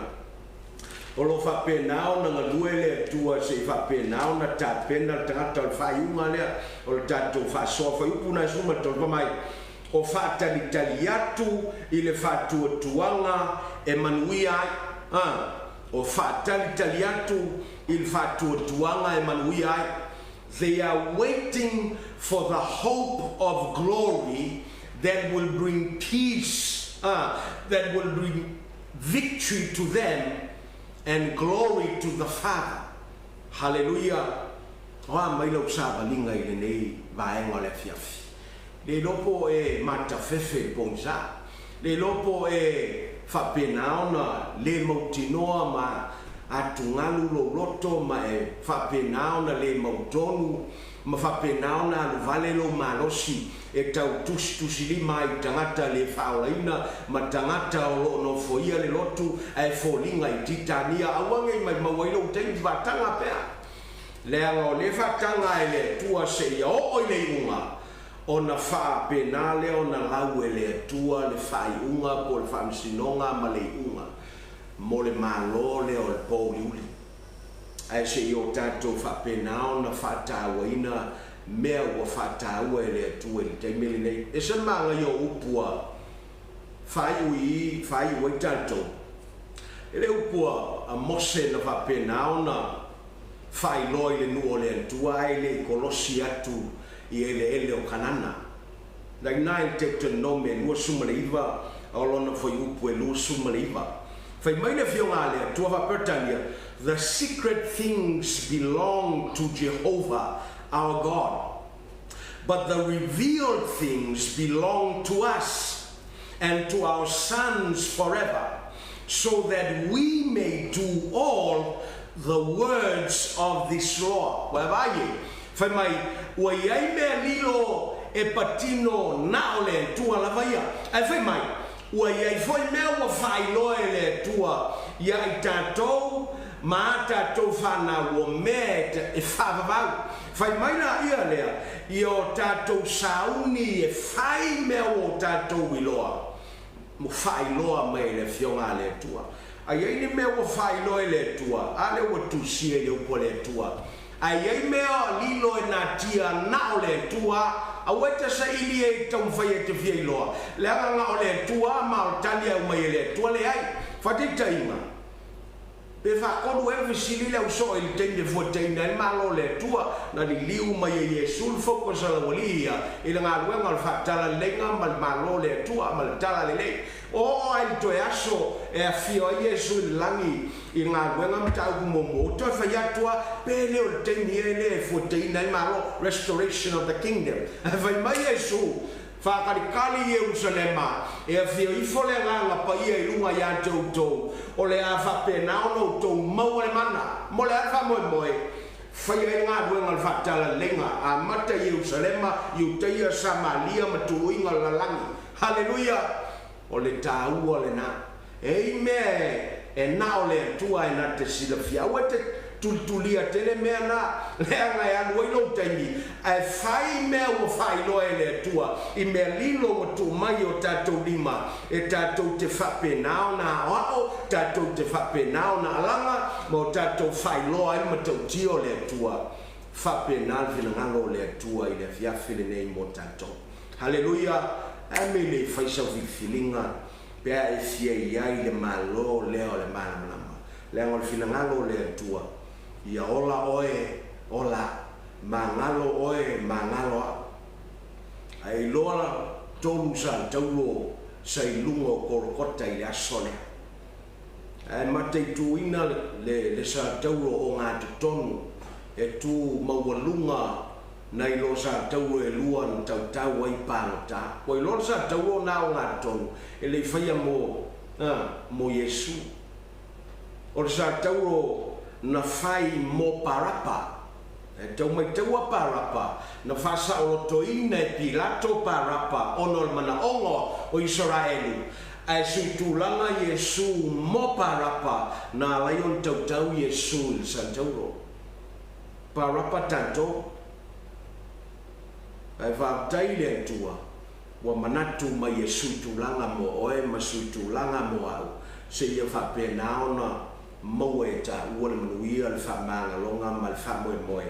o lo whapena ona ngā luele tua se whapena ona ta pena tangata o whaiunga lea o le tatou whasoa whaiupuna suma tol pamai o whatalitali atu I le whatua tuanga e manui ai o whatalitali atu I le whatua tuanga e manui ai they are waiting for the hope of glory that will bring peace that will bring victory to them and glory to the Father. Hallelujah. Mai lau sabalinga I le nei vaenga le fiafi. Le lopo e matafefe ponsa. Le lopo e whapenaona le mautinoa ma atungalu lo loto ma e whapenaona le mautonu ma whapenaona alu vale lo malosi e tau tusi lima I tangata le whaolaina ma tangata o lo no foia le lotu e folinga I titania awange mai mawailo utei vatanga pea le anga o le vatanga e le tua se ia o le unga o na whapenale o na lau e le tua le whaiunga po le whamsinonga ma le unga mo le malo le o le pouliuli ai se I o tatou whapenao na whatawaina mea ua whataua e le atua I le taimele nei e se manga I o upua whaiui I tatou e le upua a mose na whapenao na whailoi le nuo le atua e le kolosi atu I ele o kanana like nine Deuteronomy lua suma le iwa o lona foi upu e lua suma le iwa fai mai le fionga le tua whapertania the secret things belong to Jehovah our God but the revealed things belong to us and to our sons forever, so that we may do all the words of this law. Wabaye, famai, wayaime lilo e patino naole tua lavaya. Ai famai, wayai foi meu failo ele tua ya itato ma tato fana wo met e favavau. Fai mai na ia lea, io tato sauni e fai meu tato wiloa. Mo fai loa mai le fionga le tua. Ai ai me wo fai loa le tua. Ale wo tu sie le po le tua. Ai ai me o lilo e na tia na le tua. A weta sa ili e tau fai te fie loa. Le nga o le tua ma o tali au mai le tua le ai. Fati taima. Pe fa kodu e visili le uso il tende fo tende il malo le tua na di liu mai e sul focus la wolia il nga wenga al fatala lenga mal malo le tua mal tala le o ai to aso e afio Yesu langi il nga wenga mta mo to fa ya tua pe le o tende le fo tende il malo restoration of the kingdom vai mai Yesu fa karikali Yerusalema e afio I fole nga pa ia ilunga ya toto o le afa pena no to mau le mana mo le afa mo fa ia nga do ngal fatala lenga a mata Yerusalema Yuteia Samaria matu inga la langi haleluya o le tau o le na amen e na o le tua e na te sila fia wete tultulia tele mena le nga ya no ino tangi ai fai me o fai lo ele tua I me lilo o tu mai o tato lima e tato te fape nao na o tato te fape nao na langa mo tato fai lo ai mo to tio le tua fape na vina ngalo le tua I le fia fili nei mo tato haleluya amele fai sa filinga pe ai fia ia le malo le o le mana le ngol fina ngalo le tua ia ola oe ola mangalo oe mangalo ai lola tonu sa taulo sai lungo korokota I le asole ai matei tuina le sa taulo o ngā tonu e tu mawalunga nai lo sa taulo e luan tau ai panota koi lo sa taulo na o ngā tonu e le whaia mo Yesu o sa taulo na fai mo parapa e tau mai taua parapa na fasa o toina e Pilato parapa ono mana ongo o Israelu ai suitulanga Yesu mo parapa na laion tau Yesu il santauro parapa tanto ai va taile tua wa manatu mai Yesu tulanga mo oe masuitulanga mo au se ia fa pena ona moeta wala manuia le fa manga longa mal fa moe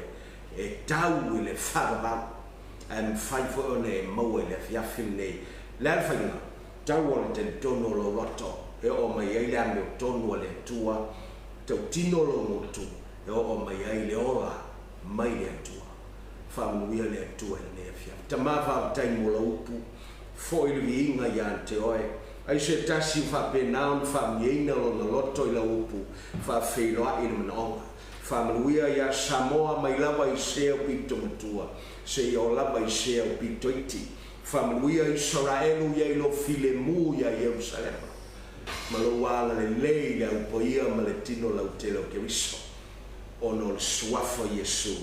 e tau le fa ba am fai fo ne moe le fia filne la fa ina tau wala te tono lo roto e o mai ai la me tono le tua te tino lo motu e o mai ai le ola mai le tua fa manuia le tua ne fia tamava tai mo lo upu fo I vinga ya te oe ai se tasi fa pena fa miena lo loto I la upu fa feloa I manonga fa maluia ya Samoa mai lava I se o pito matua se o lava I se o pito iti fa maluia Israelu ya ilo filemu ya Yerusalema maluala le lei la upoia maletino la utelo ke wiso ono swafo Yesu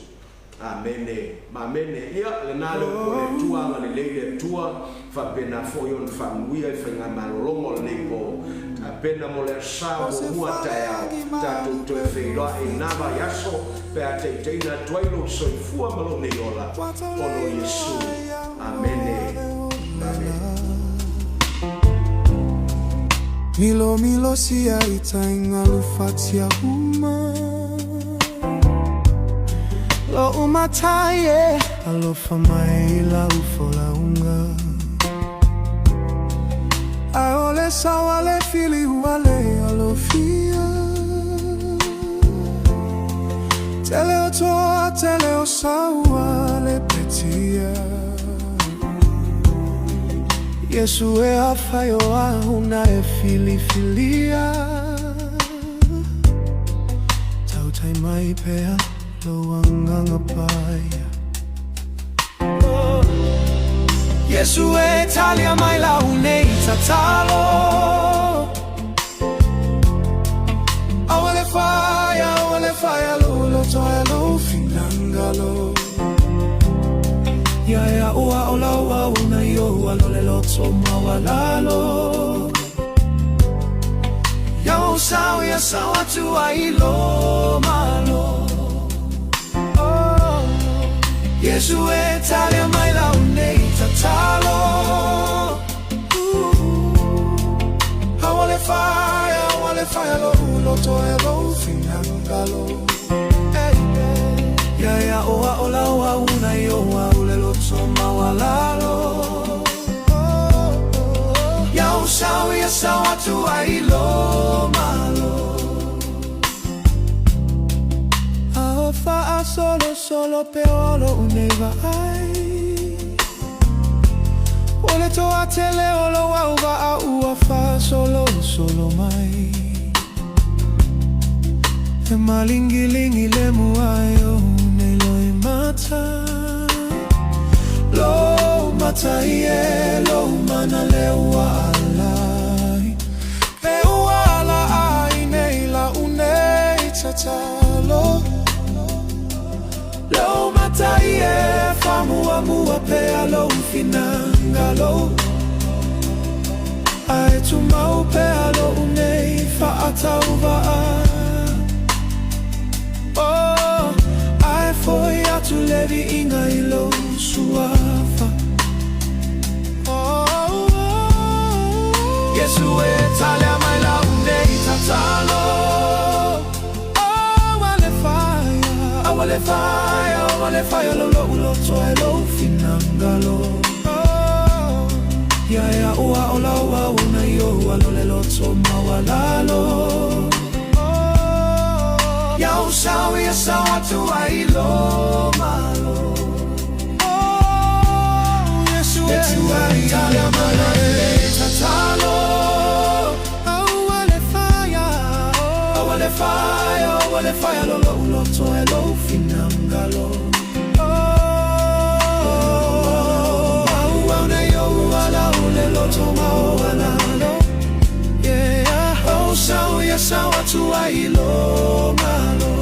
amene mamene ia le nalo le tua ma le le tua fa pena foi on fa muia fa nga malongo le po pena mo le sa mo ta tu to fe lo e nava yaso pe ate te na toilo so fu amalo ne ola ono Yesu amene amene milo sia itainga lufatia lo umataye alofa mai la ufola unga aole sawale fili wale alofia teleo toa teleo sawale petia Yesu e afayo una e filia tautai mai pea lo anganga paya Yesu e talia mai la unei tatalo. Awale fire lo toya lo finangalo. Ya ua ola ua una yo alole lo toma walalo. Ya sawa tu ailo malo. Yesu e talia mai la unei tatalo. Awale fire lo toya lo finangalo. Ya ola ua una yo ule lo toma walalo. Ya sawa tu ailo malo. Fa solo peolo uneva ai. Ole to atele olo wa a ua fa solo mai. E malingi le muayo ne loi mata. Lo mata ie lo mana le ua alai. Le ua ala ai nei la unei tatalo. Lo matai e mua pea lo finangalo. Ai tu mau pea lo unei fa atauva. Oh, ai foi atu levi inga ilo suafa. Oh, Yesu e talia mai la unei tatalo. Awale fire lo toa lo finangalo. Ya ua ola ua una yo alole lo toma walalo. Ya sawa tu ailo malo. Yesu e talia mai la unei tatalo. Awale fire lo toa lo finangalo. Auna yo ala ule lo toma walalo. Yeah, sawa tu ailo malo.